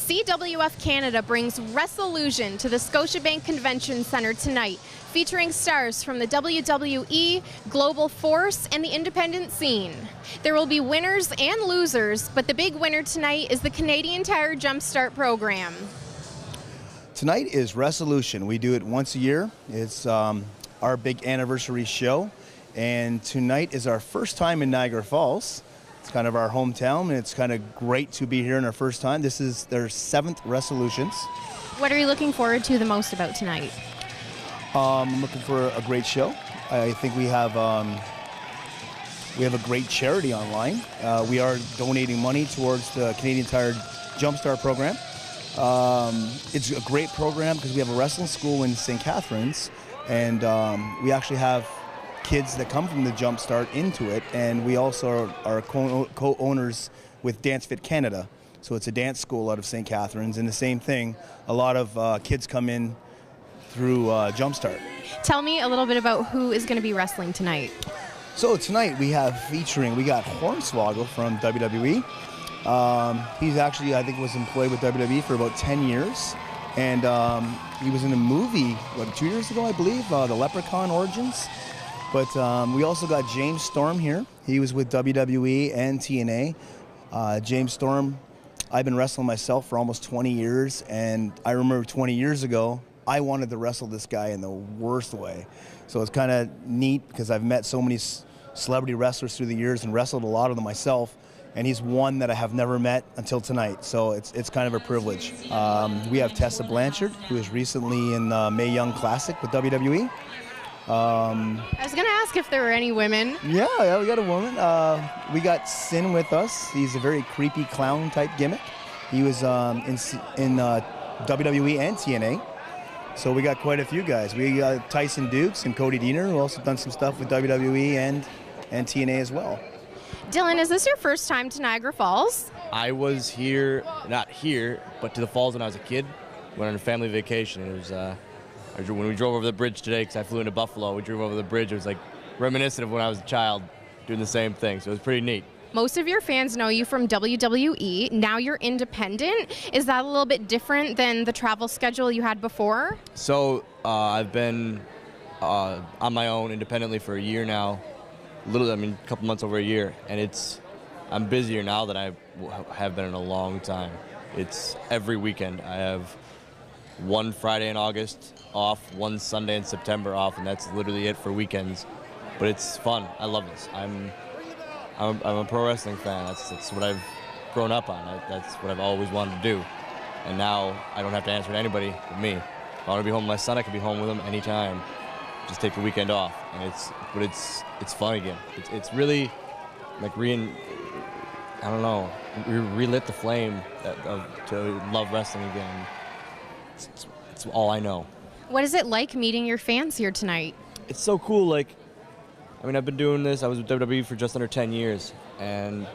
CWF Canada brings Wrestlelusion to the Scotiabank Convention Centre tonight, featuring stars from the WWE, Global Force, and the independent scene. There will be winners and losers, but the big winner tonight is the Canadian Tire Jumpstart program. Tonight is Wrestlelusion. We do it once a year. It's our big anniversary show, and tonight is our first time in Niagara Falls. It's kind of our hometown, and it's kind of great to be here in our first time. This is their 7th Wrestlelutions. What are you looking forward to the most about tonight? I'm looking for a great show. I think we have a great charity online. We are donating money towards the Canadian Tire Jumpstart program. It's a great program because we have a wrestling school in St. Catharines, and we actually have kids that come from the Jumpstart into it, and we also are co-owners with Dance Fit Canada. So it's a dance school out of St. Catharines, and the same thing, a lot of kids come in through Jumpstart. Tell me a little bit about who is going to be wrestling tonight. So tonight we got Hornswoggle from WWE. He's actually, I think, was employed with WWE for about 10 years. And he was in a movie, 2 years ago, I believe, The Leprechaun Origins. But we also got James Storm here. He was with WWE and TNA. James Storm, I've been wrestling myself for almost 20 years. And I remember 20 years ago, I wanted to wrestle this guy in the worst way. So it's kind of neat because I've met so many celebrity wrestlers through the years and wrestled a lot of them myself. And he's one that I have never met until tonight, so it's kind of a privilege. We have Tessa Blanchard, who is recently in the Mae Young Classic with WWE. I was going to ask if there were any women. Yeah, we got a woman. We got Sin with us. He's a very creepy clown type gimmick. He was in WWE and TNA. So we got quite a few guys. We got Tyson Dukes and Cody Deaner, who also done some stuff with WWE and TNA as well. Dylan, is this your first time to Niagara Falls? I was here, not here, but to the falls when I was a kid. Went on a family vacation. It was when we drove over the bridge today, because I flew into Buffalo. We drove over the bridge. It was like reminiscent of when I was a child doing the same thing. So it was pretty neat. Most of your fans know you from WWE. Now you're independent. Is that a little bit different than the travel schedule you had before? So I've been on my own independently for a year now. A couple months over a year, and I'm busier now than I have been in a long time. It's every weekend. I have one Friday in August off, one Sunday in September off, and that's literally it for weekends. But it's fun. I love this. I'm a pro wrestling fan. That's what I've grown up on. That's what I've always wanted to do. And now I don't have to answer to anybody but me. If I want to be home with my son, I can be home with him anytime. Just take the weekend off, and it's fun again. It's really like relit the flame to love wrestling again. It's all I know. What is it like meeting your fans here tonight? It's so cool. I've been doing this. I was with WWE for just under 10 years, and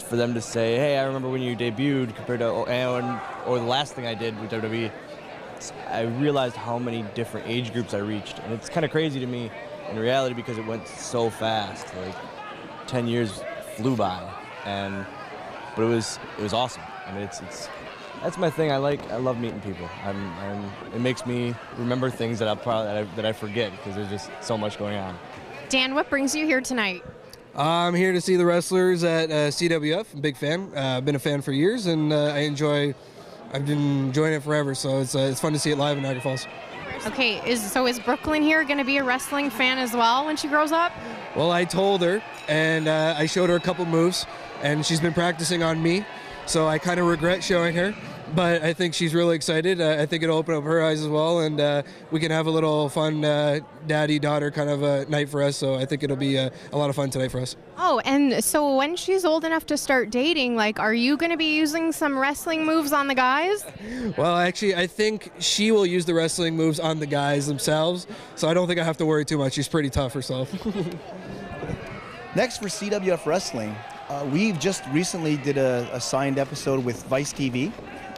for them to say, "Hey, I remember when you debuted," compared to or the last thing I did with WWE. I realized how many different age groups I reached, and it's kind of crazy to me in reality because it went so fast. 10 years flew by, but it was awesome. That's my thing. I love meeting people. It makes me remember things that I forget because there's just so much going on. Dan, what brings you here tonight? I'm here to see the wrestlers at CWF. I'm a big fan. I've been a fan for years, and I've been enjoying it forever, so it's fun to see it live in Niagara Falls. Okay, is Brooklyn here going to be a wrestling fan as well when she grows up? Well, I told her, and I showed her a couple moves, and she's been practicing on me, so I kind of regret showing her, but I think she's really excited. I think it'll open up her eyes as well, and we can have a little fun daddy-daughter kind of a night for us, so I think it'll be a lot of fun tonight for us. Oh, and so when she's old enough to start dating, are you going to be using some wrestling moves on the guys? Well, actually, I think she will use the wrestling moves on the guys themselves, so I don't think I have to worry too much. She's pretty tough herself. Next for CWF Wrestling, we've just recently did a signed episode with Vice TV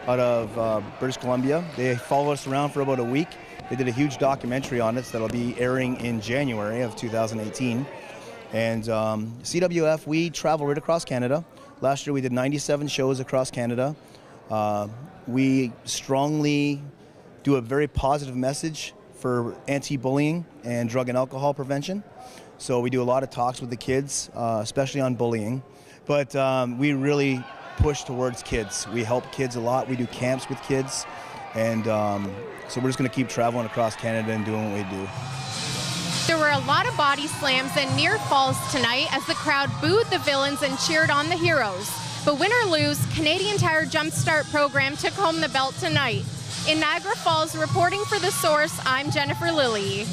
out of British Columbia. They followed us around for about a week. They did a huge documentary on us that'll be airing in January of 2018. And CWF, we travel right across Canada. Last year we did 97 shows across Canada. We strongly do a very positive message for anti-bullying and drug and alcohol prevention. So we do a lot of talks with the kids, especially on bullying. But we really push towards kids. We help kids a lot. We do camps with kids. And so we're just going to keep traveling across Canada and doing what we do. There were a lot of body slams and near falls tonight as the crowd booed the villains and cheered on the heroes. But win or lose, Canadian Tire Jumpstart program took home the belt tonight. In Niagara Falls, reporting for The Source, I'm Jennifer Lillie.